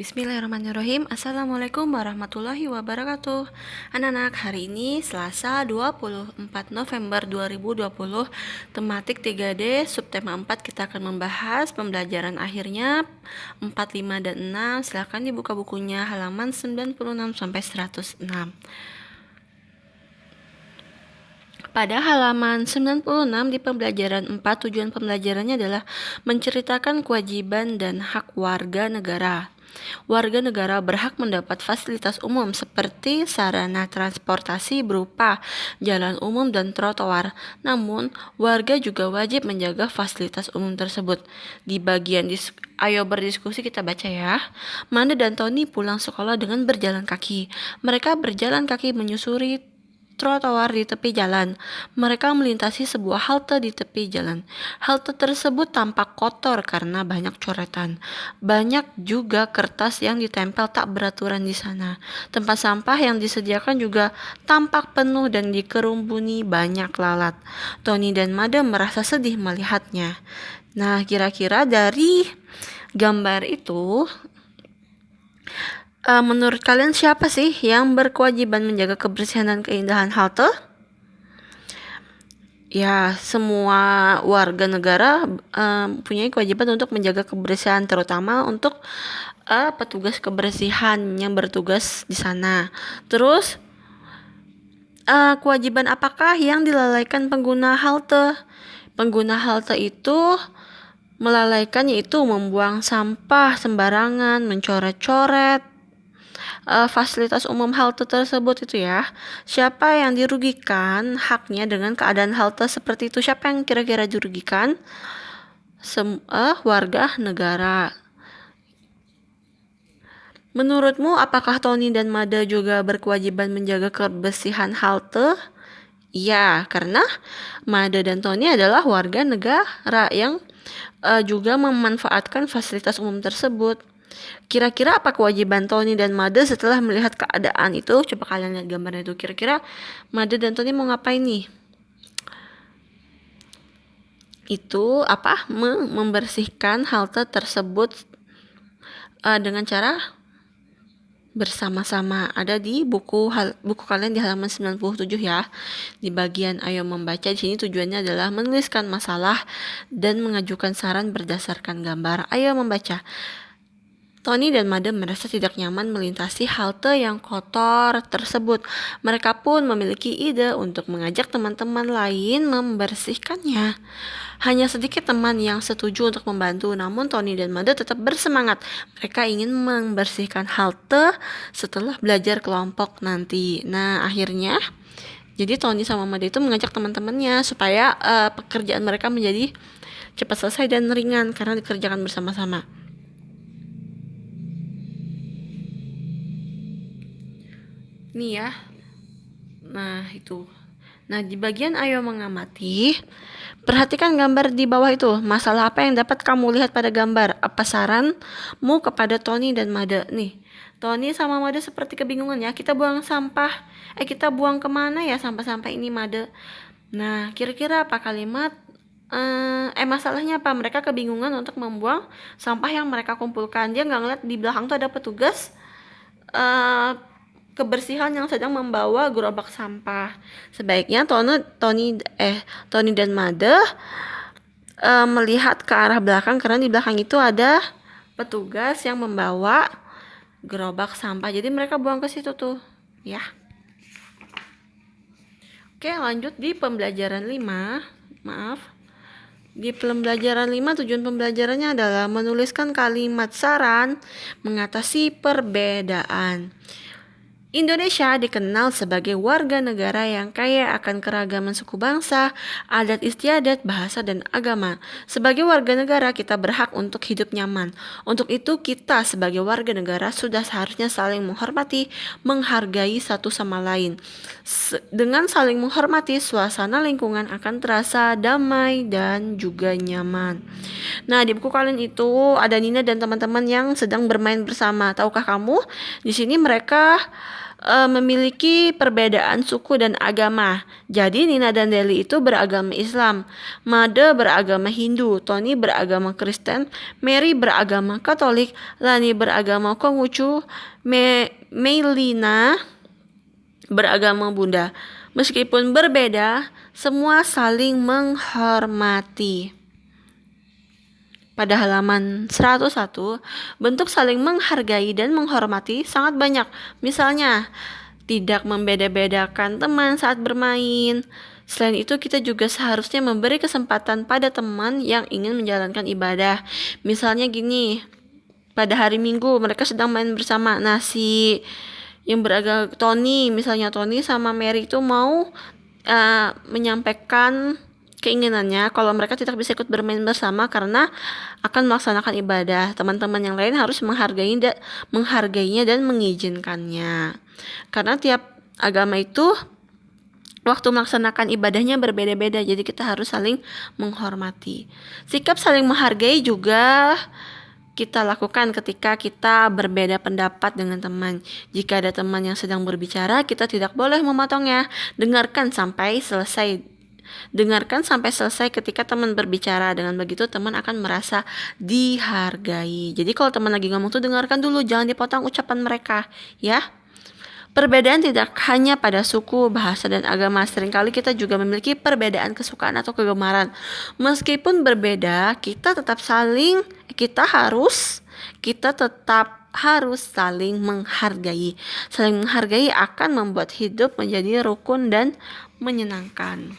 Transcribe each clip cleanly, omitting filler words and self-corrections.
Bismillahirrahmanirrahim. Assalamualaikum warahmatullahi wabarakatuh. Anak-anak, hari ini Selasa 24 November 2020, tematik 3D, subtema 4, kita akan membahas pembelajaran akhirnya 4, 5, dan 6. Silakan dibuka bukunya halaman 96 sampai 106. Pada halaman 96 di pembelajaran 4, tujuan pembelajarannya adalah menceritakan kewajiban dan hak warga negara. Warga negara berhak mendapat fasilitas umum seperti sarana transportasi berupa jalan umum dan trotoar. Namun, warga juga wajib menjaga fasilitas umum tersebut. Di bagian ayo berdiskusi kita baca ya. Manda dan Tony pulang sekolah dengan berjalan kaki. Mereka berjalan kaki menyusuri trotoar di tepi jalan. Mereka melintasi sebuah halte di tepi jalan. Halte tersebut tampak kotor karena banyak coretan. Banyak juga kertas yang ditempel tak beraturan di sana. Tempat sampah yang disediakan juga tampak penuh dan dikerubuni banyak lalat. Tony dan Mada merasa sedih melihatnya. Nah, kira-kira dari gambar itu, menurut kalian siapa sih yang berkewajiban menjaga kebersihan dan keindahan halte? Ya, semua warga negara punya kewajiban untuk menjaga kebersihan, terutama untuk petugas kebersihan yang bertugas di sana. Terus, kewajiban apakah yang dilalaikan pengguna halte? Pengguna halte itu melalaikan, yaitu membuang sampah sembarangan, mencoret-coret fasilitas umum halte tersebut itu ya. Siapa yang dirugikan haknya dengan keadaan halte seperti itu? Siapa yang kira-kira dirugikan? Warga negara. Menurutmu apakah Tony dan Mada juga berkewajiban menjaga kebersihan halte? Ya, karena Mada dan Tony adalah warga negara yang juga memanfaatkan fasilitas umum tersebut. Kira-kira apa kewajiban Tony dan Mada setelah melihat keadaan itu? Coba kalian lihat gambarnya itu. Kira-kira Mada dan Tony mau ngapain nih? Itu apa? Membersihkan halte tersebut dengan cara bersama-sama. Ada di buku kalian di halaman 97 ya. Di bagian ayo membaca, di sini tujuannya adalah menuliskan masalah dan mengajukan saran berdasarkan gambar. Ayo membaca. Tony dan Mada merasa tidak nyaman melintasi halte yang kotor tersebut. Mereka pun memiliki ide untuk mengajak teman-teman lain membersihkannya. Hanya sedikit teman yang setuju untuk membantu, namun Tony dan Mada tetap bersemangat. Mereka ingin membersihkan halte setelah belajar kelompok nanti. Nah, akhirnya jadi Tony sama Mada itu mengajak teman-temannya supaya pekerjaan mereka menjadi cepat selesai dan ringan karena dikerjakan bersama-sama. Nih ya. Nah, itu. Nah, di bagian ayo mengamati, perhatikan gambar di bawah itu. Masalah apa yang dapat kamu lihat pada gambar? Apa saranmu kepada Tony dan Mada? Nih, Tony sama Mada seperti kebingungan ya. Kita buang sampah. Kita buang kemana ya sampah-sampah ini, Mada? Nah, kira-kira apa kalimat? Masalahnya apa? Mereka kebingungan untuk membuang sampah yang mereka kumpulkan. Dia nggak ngeliat di belakang tuh ada petugas kebersihan yang sedang membawa gerobak sampah. Sebaiknya Tony dan Mada melihat ke arah belakang karena di belakang itu ada petugas yang membawa gerobak sampah. Jadi mereka buang ke situ tuh, ya. Oke, lanjut di pembelajaran 5. Di pembelajaran 5, tujuan pembelajarannya adalah menuliskan kalimat saran mengatasi perbedaan. Indonesia dikenal sebagai warga negara yang kaya akan keragaman suku bangsa, adat istiadat, bahasa, dan agama. Sebagai warga negara, kita berhak untuk hidup nyaman. Untuk itu, kita sebagai warga negara sudah seharusnya saling menghormati, menghargai satu sama lain. Dengan saling menghormati, suasana lingkungan akan terasa damai dan juga nyaman. Nah, di buku kalian itu ada Nina dan teman-teman yang sedang bermain bersama. Tahukah kamu, di sini mereka memiliki perbedaan suku dan agama. Jadi Nina dan Deli itu beragama Islam, Made beragama Hindu, Tony beragama Kristen, Mary beragama Katolik, Lani beragama Konghucu, Meilina beragama Buddha. Meskipun berbeda, semua saling menghormati. Pada halaman 101, bentuk saling menghargai dan menghormati sangat banyak. Misalnya, tidak membeda-bedakan teman saat bermain. Selain itu, kita juga seharusnya memberi kesempatan pada teman yang ingin menjalankan ibadah. Misalnya gini, pada hari Minggu mereka sedang main bersama. Nasi yang beragama Tony, misalnya Tony sama Mary itu mau menyampaikan keinginannya kalau mereka tidak bisa ikut bermain bersama karena akan melaksanakan ibadah. Teman-teman yang lain harus menghargainya dan mengizinkannya. Karena tiap agama itu waktu melaksanakan ibadahnya berbeda-beda, jadi kita harus saling menghormati. Sikap saling menghargai juga kita lakukan ketika kita berbeda pendapat dengan teman. Jika ada teman yang sedang berbicara, kita tidak boleh memotongnya. Dengarkan sampai selesai ketika teman berbicara. Dengan begitu teman akan merasa dihargai. Jadi kalau teman lagi ngomong tuh dengarkan dulu, jangan dipotong ucapan mereka, ya. Perbedaan tidak hanya pada suku, bahasa, dan agama. Seringkali kita juga memiliki perbedaan kesukaan atau kegemaran. Meskipun berbeda, kita tetap harus saling menghargai. Saling menghargai akan membuat hidup menjadi rukun dan menyenangkan.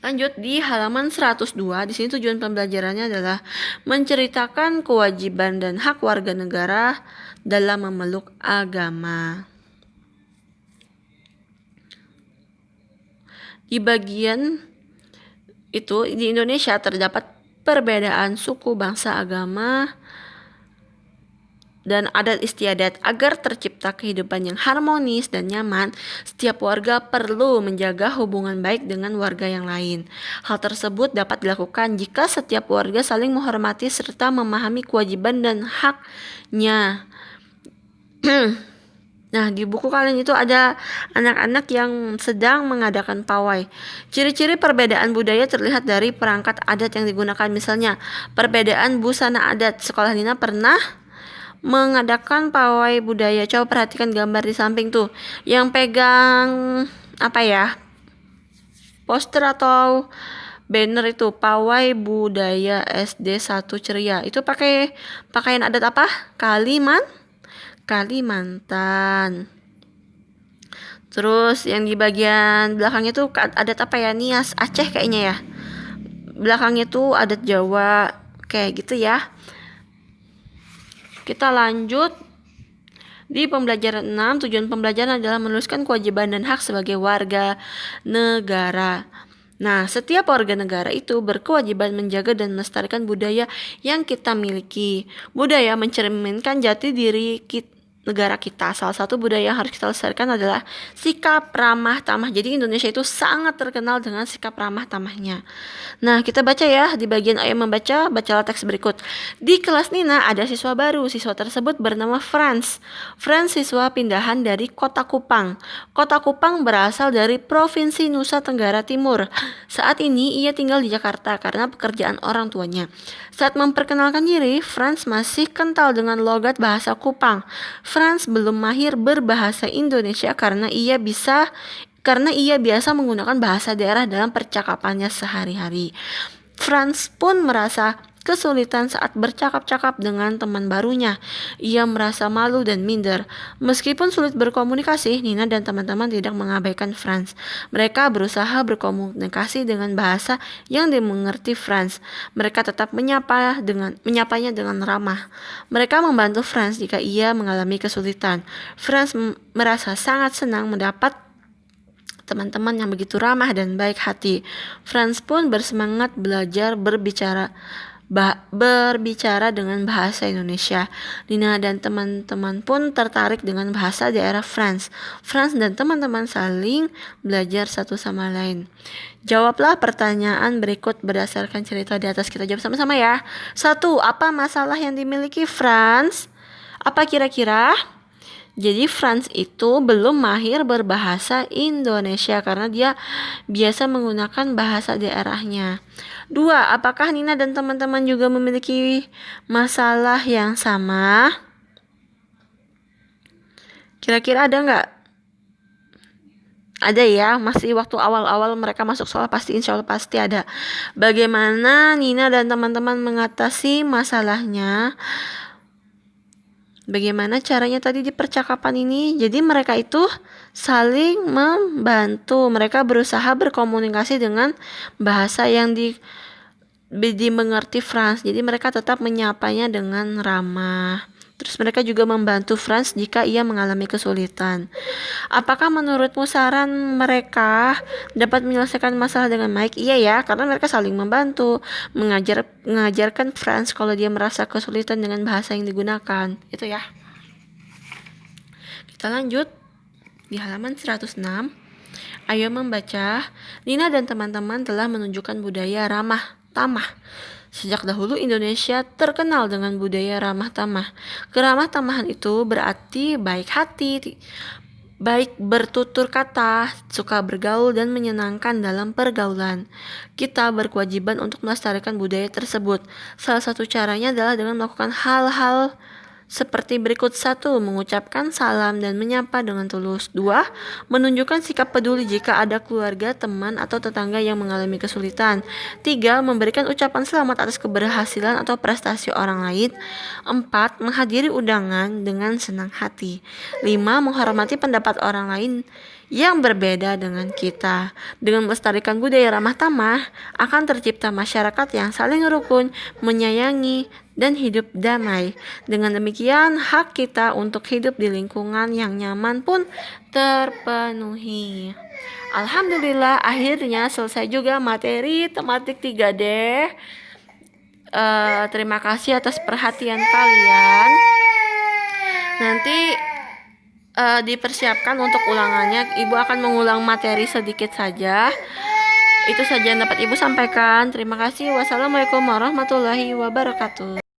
Lanjut di halaman 102, di sini tujuan pembelajarannya adalah menceritakan kewajiban dan hak warga negara dalam memeluk agama. Di bagian itu di Indonesia terdapat perbedaan suku, bangsa, agama, dan adat istiadat. Agar tercipta kehidupan yang harmonis dan nyaman, setiap warga perlu menjaga hubungan baik dengan warga yang lain. Hal tersebut dapat dilakukan jika setiap warga saling menghormati serta memahami kewajiban dan haknya. Nah, di buku kalian itu ada anak-anak yang sedang mengadakan pawai. Ciri-ciri perbedaan budaya terlihat dari perangkat adat yang digunakan. Misalnya, perbedaan busana adat. Sekolah Nina pernah mengadakan pawai budaya. Coba perhatikan gambar di samping tuh. Yang pegang poster atau banner itu pawai budaya SD 1 Ceria. Itu pakai pakaian adat apa? Kalimantan. Terus yang di bagian belakangnya tuh adat apa ya? Nias Aceh kayaknya ya. Belakangnya tuh adat Jawa kayak gitu ya. Kita lanjut di pembelajaran 6. Tujuan pembelajaran adalah menuliskan kewajiban dan hak sebagai warga negara. Nah, setiap warga negara itu berkewajiban menjaga dan melestarikan budaya yang kita miliki. Budaya mencerminkan jati diri negara kita. Salah satu budaya yang harus kita lestarikan adalah sikap ramah tamah. Jadi Indonesia itu sangat terkenal dengan sikap ramah tamahnya. Nah, kita baca ya di bagian ayat membaca, bacalah teks berikut. Di kelas Nina ada siswa baru. Siswa tersebut bernama Franz. Franz siswa pindahan dari Kota Kupang. Kota Kupang berasal dari Provinsi Nusa Tenggara Timur. Saat ini ia tinggal di Jakarta karena pekerjaan orang tuanya. Saat memperkenalkan diri, Franz masih kental dengan logat bahasa Kupang. Franz belum mahir berbahasa Indonesia karena ia biasa menggunakan bahasa daerah dalam percakapannya sehari-hari. Franz pun merasa kesulitan saat bercakap-cakap dengan teman barunya. Ia merasa malu dan minder. Meskipun sulit berkomunikasi, Nina dan teman-teman tidak mengabaikan Franz. Mereka berusaha berkomunikasi dengan bahasa yang dimengerti Franz. Mereka tetap menyapanya dengan ramah. Mereka membantu Franz jika ia mengalami kesulitan. Franz merasa sangat senang mendapat teman-teman yang begitu ramah dan baik hati. Franz pun bersemangat belajar berbicara dengan bahasa Indonesia. Nina dan teman-teman pun tertarik dengan bahasa daerah Franz. Franz dan teman-teman saling belajar satu sama lain. Jawablah pertanyaan berikut berdasarkan cerita di atas. Kita jawab sama-sama ya. 1. Apa masalah yang dimiliki Franz? Apa kira-kira? Jadi Franz itu belum mahir berbahasa Indonesia karena dia biasa menggunakan bahasa daerahnya. 2. Apakah Nina dan teman-teman juga memiliki masalah yang sama? Kira-kira ada nggak? Ada ya, masih waktu awal-awal mereka masuk sekolah insya Allah pasti ada. Bagaimana Nina dan teman-teman mengatasi masalahnya? Bagaimana caranya tadi di percakapan ini? Jadi mereka itu saling membantu. Mereka berusaha berkomunikasi dengan bahasa yang dimengerti Franz. Jadi mereka tetap menyapanya dengan ramah. Terus mereka juga membantu Franz jika ia mengalami kesulitan. Apakah menurutmu saran mereka dapat menyelesaikan masalah dengan baik? Iya ya, karena mereka saling membantu, mengajarkan Franz kalau dia merasa kesulitan dengan bahasa yang digunakan. Itu ya. Kita lanjut di halaman 106. Ayo membaca. Nina dan teman-teman telah menunjukkan budaya ramah tamah. Sejak dahulu Indonesia terkenal dengan budaya ramah tamah. Keramah tamahan itu berarti baik hati, baik bertutur kata, suka bergaul dan menyenangkan dalam pergaulan. Kita berkewajiban untuk melestarikan budaya tersebut. Salah satu caranya adalah dengan melakukan hal-hal seperti berikut. 1. Mengucapkan salam dan menyapa dengan tulus. 2. Menunjukkan sikap peduli jika ada keluarga, teman, atau tetangga yang mengalami kesulitan. 3. Memberikan ucapan selamat atas keberhasilan atau prestasi orang lain. 4. Menghadiri undangan dengan senang hati. 5. Menghormati pendapat orang lain yang berbeda dengan kita. Dengan melestarikan budaya ramah tamah, akan tercipta masyarakat yang saling rukun, menyayangi, dan hidup damai. Dengan demikian, hak kita untuk hidup di lingkungan yang nyaman pun terpenuhi. Alhamdulillah, akhirnya selesai juga materi tematik 3D. Terima kasih atas perhatian kalian. Nanti dipersiapkan untuk ulangannya. Ibu akan mengulang materi sedikit saja. Itu saja yang dapat Ibu sampaikan. Terima kasih. Wassalamualaikum warahmatullahi wabarakatuh.